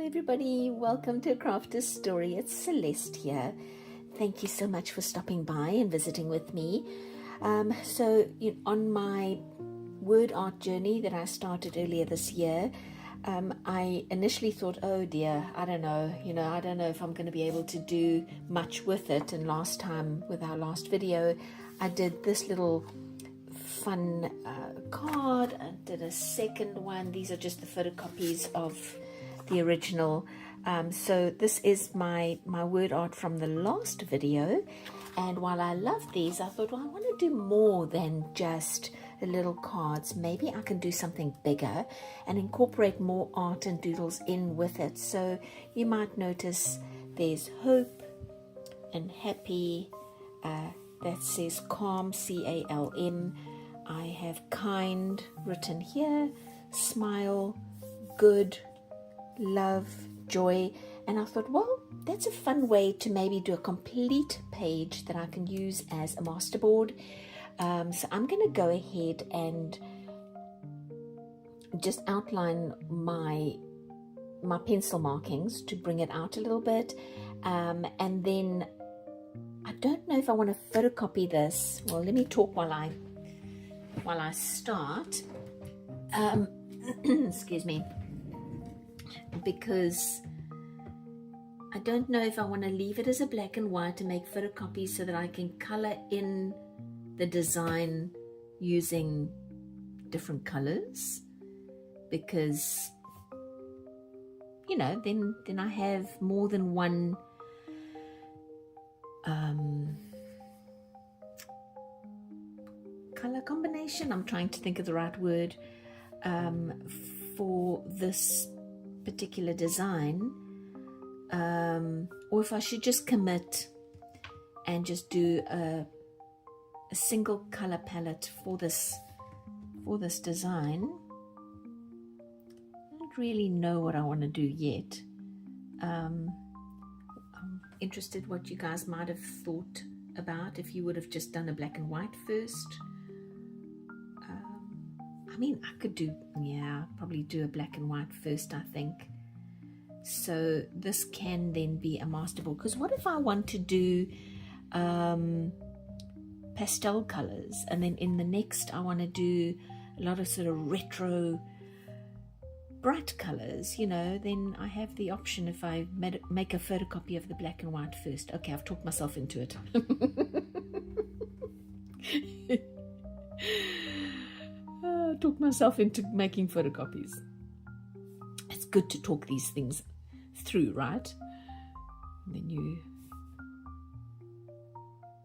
everybody, welcome to Crafter's Story. It's Celeste here. Thank you so much for stopping by and visiting with me. On my word art journey that I started earlier this year, I initially thought, oh dear, I don't know if I'm going to be able to do much with it. And last time with our last video, I did this little fun card. I did a second one. These are just the photocopies of the original. So this is my word art from the last video, and while I love these, I thought, well, I want to do more than just the little cards. Maybe I can do something bigger and incorporate more art and doodles in with it. So you might notice there's hope and happy, that says calm, C-A-L-M. I have kind written here, smile, good, love, joy, and I thought, well, that's a fun way to maybe do a complete page that I can use as a masterboard. So I'm going to go ahead and just outline my pencil markings to bring it out a little bit, and then I don't know if I want to photocopy this. Well, let me talk while I start. Excuse me. Because I don't know if I want to leave it as a black and white and make photocopies so that I can color in the design using different colors, because then I have more than one color combination. I'm trying to think of the right word for this particular design, or if I should just commit and just do a single color palette for this design. I don't really know what I want to do yet. I'm interested what you guys might have thought about if you would have just done a black and white first. I mean, I could probably do a black and white first, I think. So this can then be a masterboard. Because what if I want to do pastel colors, and then in the next I want to do a lot of sort of retro bright colors, then I have the option if I make a photocopy of the black and white first. Okay, I've talked myself into it. Talk myself into making photocopies. It's good to talk these things through, right? And then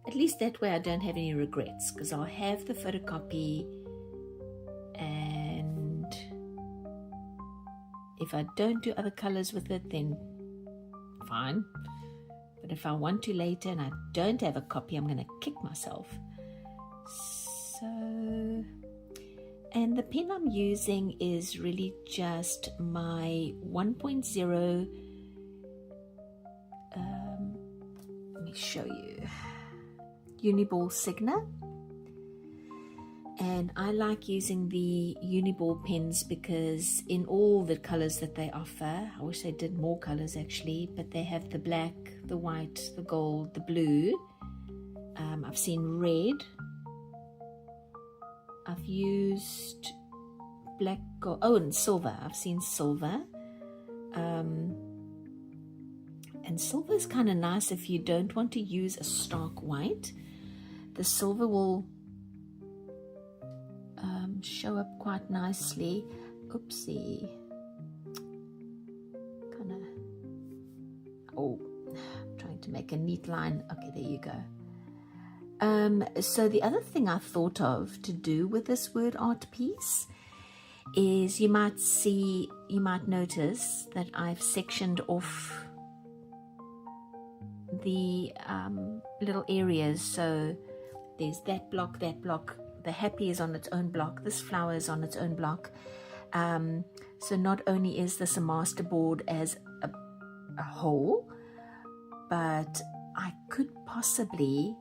at least that way I don't have any regrets, because I'll have the photocopy, and if I don't do other colors with it, then fine. But if I want to later and I don't have a copy, I'm going to kick myself. So, and the pen I'm using is really just my 1.0, let me show you, Uniball Signa. And I like using the Uniball pens because in all the colors that they offer, I wish they did more colors actually, but they have the black, the white, the gold, the blue. I've seen red. I've used black, gold, and silver. I've seen silver. And silver is kind of nice if you don't want to use a stark white. The silver will show up quite nicely. Oopsie. I'm trying to make a neat line. Okay, there you go. So the other thing I thought of to do with this word art piece is you might notice that I've sectioned off the little areas. So there's that block, the happy is on its own block, this flower is on its own block. So not only is this a masterboard as a whole, but I could possibly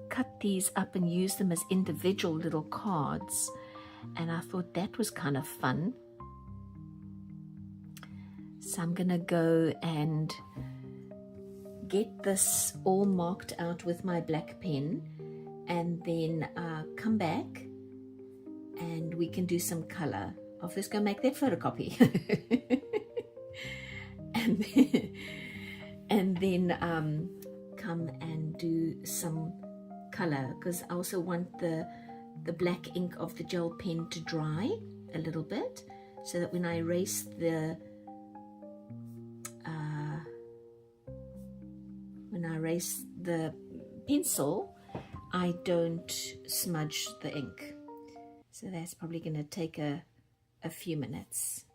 cut these up and use them as individual little cards, and I thought that was kind of fun. So I'm gonna go and get this all marked out with my black pen, and then come back and we can do some color. I'll first go make that photocopy and then come and do some color, because I also want the black ink of the gel pen to dry a little bit, so that when I erase the pencil, I don't smudge the ink. So that's probably going to take a few minutes.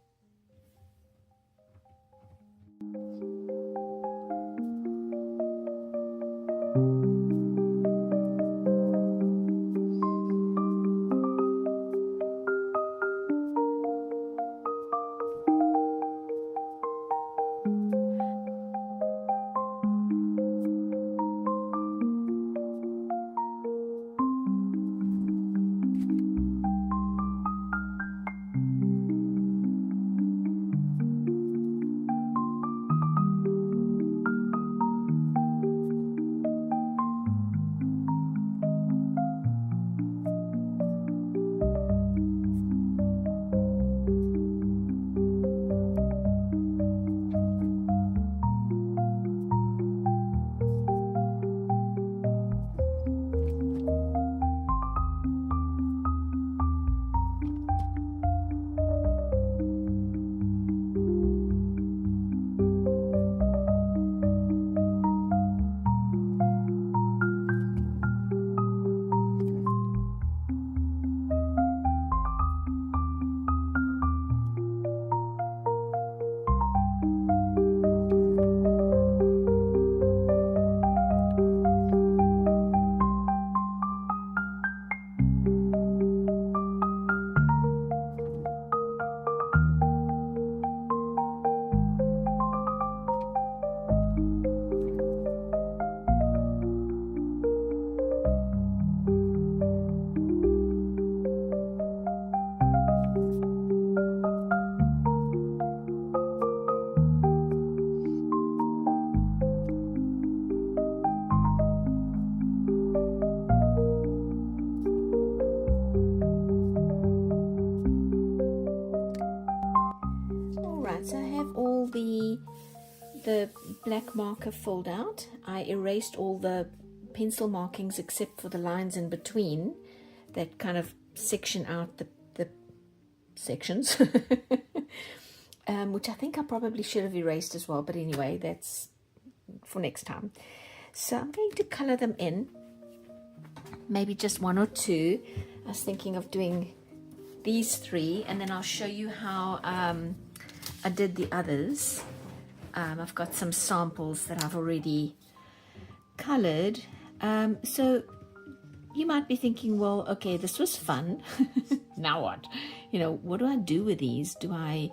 So I have all the black marker filled out. I erased all the pencil markings except for the lines in between that kind of section out the sections, which I think I probably should have erased as well, but anyway, that's for next time. So I'm going to color them in, maybe just one or two. I was thinking of doing these three, and then I'll show you how I did the others. I've got some samples that I've already colored. So you might be thinking, well, okay, this was fun. Now what? You know, what do I do with these? Do I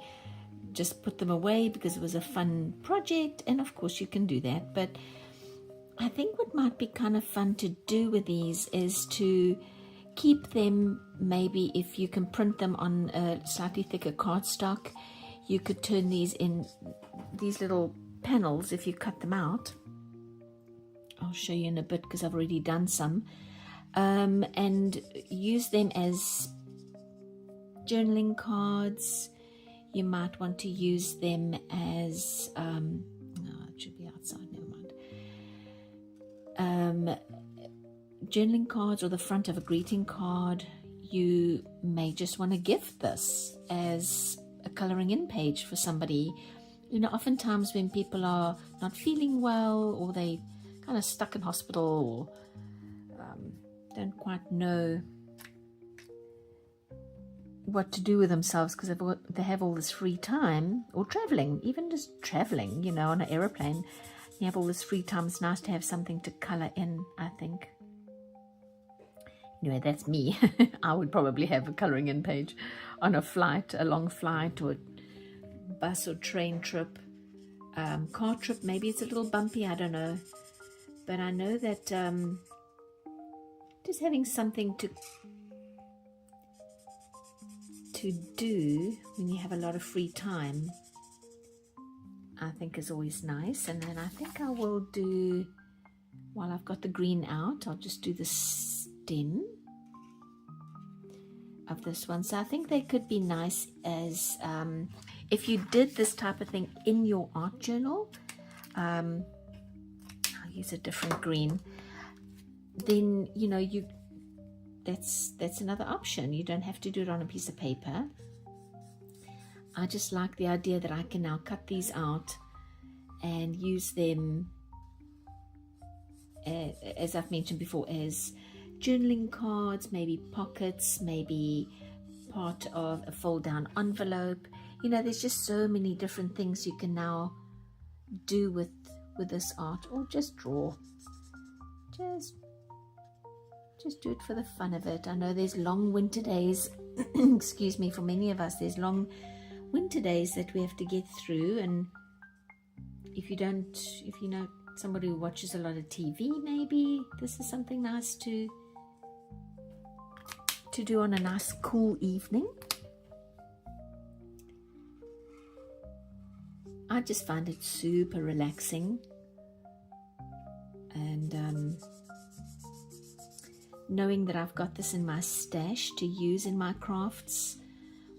just put them away because it was a fun project? And of course you can do that. But I think what might be kind of fun to do with these is to keep them, maybe if you can print them on a slightly thicker cardstock. You could turn these in these little panels if you cut them out. I'll show you in a bit because I've already done some. And use them as journaling cards. You might want to use them as, no, it should be outside, never mind. Journaling cards, or the front of a greeting card. You may just want to gift this as a coloring in page for somebody. You know, oftentimes when people are not feeling well, or they kind of stuck in hospital, or don't quite know what to do with themselves because they have all this free time, or traveling, even just traveling, you know, on an aeroplane, you have all this free time. It's nice to have something to color in, I think. Anyway, that's me. I would probably have a coloring in page on a flight, a long flight, or a bus or train trip, car trip. Maybe it's a little bumpy, I don't know. But I know that just having something to do when you have a lot of free time I think is always nice. And then I think I will do, while I've got the green out, I'll just do the stem of this one. So I think they could be nice as if you did this type of thing in your art journal. I'll use a different green. Then that's another option. You don't have to do it on a piece of paper. I just like the idea that I can now cut these out and use them, as I've mentioned before, as journaling cards, maybe pockets, maybe part of a fold down envelope. There's just so many different things you can now do with this art, or just draw. Just do it for the fun of it. I know there's long winter days excuse me, for many of us there's long winter days that we have to get through, and if you know somebody who watches a lot of TV, maybe this is something nice to do on a nice cool evening. I just find it super relaxing, and knowing that I've got this in my stash to use in my crafts,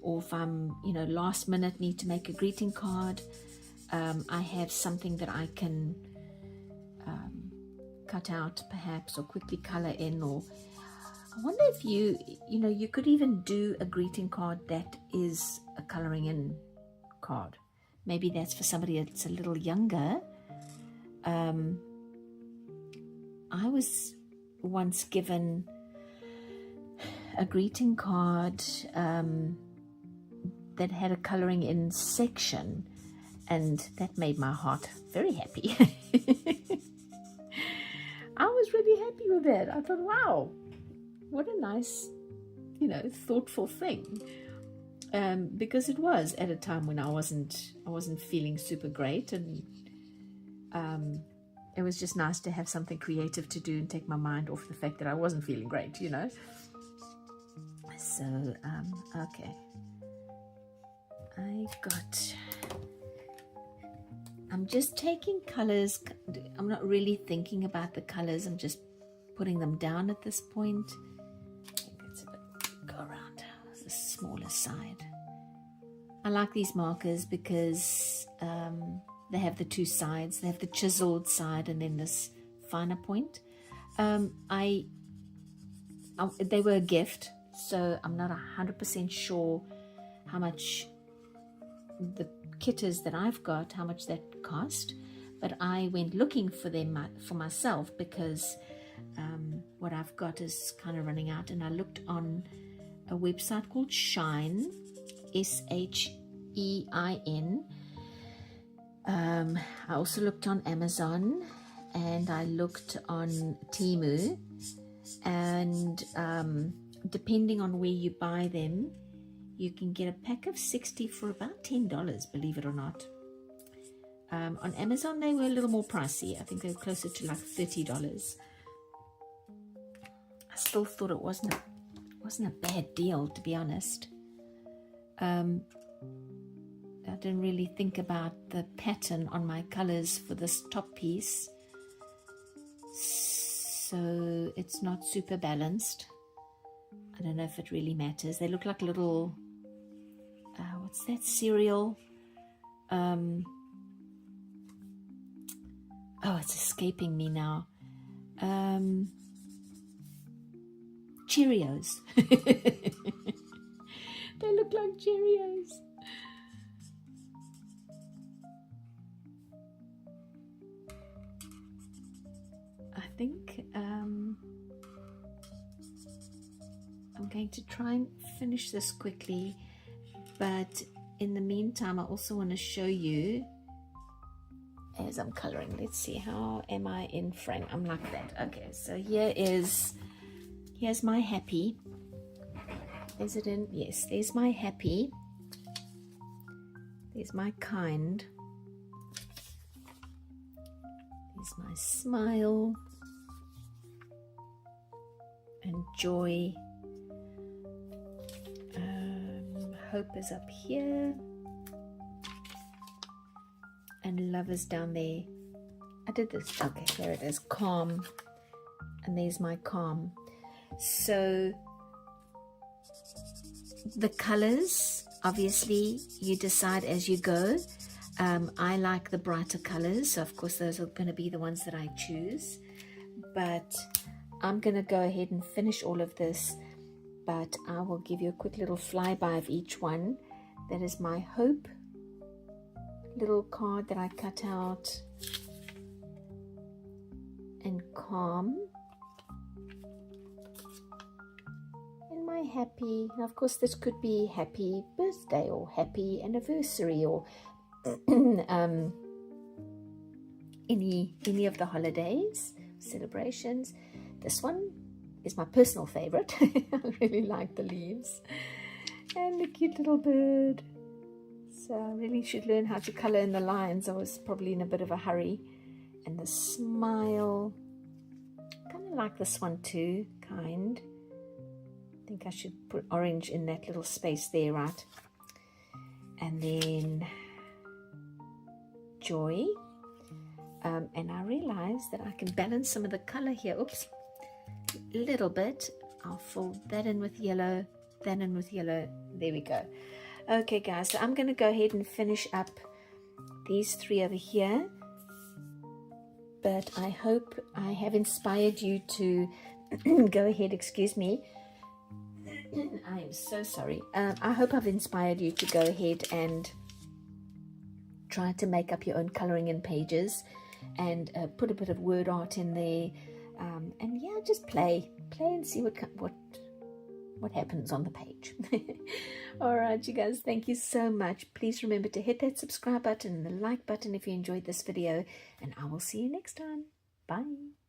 or if I'm last minute need to make a greeting card, I have something that I can cut out perhaps, or quickly color in. Or I wonder if you could even do a greeting card that is a coloring in card. Maybe that's for somebody that's a little younger. I was once given a greeting card that had a coloring in section, and that made my heart very happy. I was really happy with that. I thought, wow, what a nice, thoughtful thing. Because it was at a time when I wasn't feeling super great, and it was just nice to have something creative to do and take my mind off the fact that I wasn't feeling great, So, okay. I'm just taking colors. I'm not really thinking about the colors. I'm just putting them down at this point. I think it's a bit, go around the smaller side. I like these markers because they have the two sides. They have the chiseled side and then this finer point. They were a gift, so I'm not 100% sure how much the kit is that I've got, how much that cost, but I went looking for them for myself, because what I've got is kind of running out, and I looked on a website called Shine, SHEIN. I also looked on Amazon, and I looked on Temu, and depending on where you buy them, you can get a pack of 60 for about $10, believe it or not. On Amazon, they were a little more pricey. I think they were closer to like $30. I still thought it wasn't a bad deal, to be honest. I didn't really think about the pattern on my colors for this top piece, so it's not super balanced. I don't know if it really matters. They look like little what's that cereal? It's escaping me now. Cheerios. They look like Cheerios. I think I'm going to try and finish this quickly, but in the meantime I also want to show you as I'm coloring. Let's see, how am I in frame? I'm like that. Okay, so here's my happy. Is it in? Yes, there's my happy. There's my kind. There's my smile and joy. Hope is up here. and lovers down there. I did this. Okay, there it is. Calm. And there's my calm. So the colors, obviously, you decide as you go. I like the brighter colors, so of course those are going to be the ones that I choose. But I'm going to go ahead and finish all of this, but I will give you a quick little flyby of each one. That is my hope little card that I cut out, and calm, and my happy. And of course this could be happy birthday or happy anniversary or any of the holidays, celebrations. This one is my personal favorite. I really like the leaves and the cute little bird. So I really should learn how to color in the lines. I was probably in a bit of a hurry. And the smile, kind of like this one too, kind. I think I should put orange in that little space there, right? And then joy. And I realized that I can balance some of the color here. Oops, a little bit. I'll fill that in with yellow, that in with yellow. There we go. Okay guys, so I'm going to go ahead and finish up these three over here. But I hope I have inspired you to go ahead, excuse me. I am so sorry. I hope I've inspired you to go ahead and try to make up your own coloring in pages and put a bit of word art in there. And yeah, just play and see what happens on the page. All right, you guys, thank you so much. Please remember to hit that subscribe button and the like button if you enjoyed this video, and I will see you next time. Bye.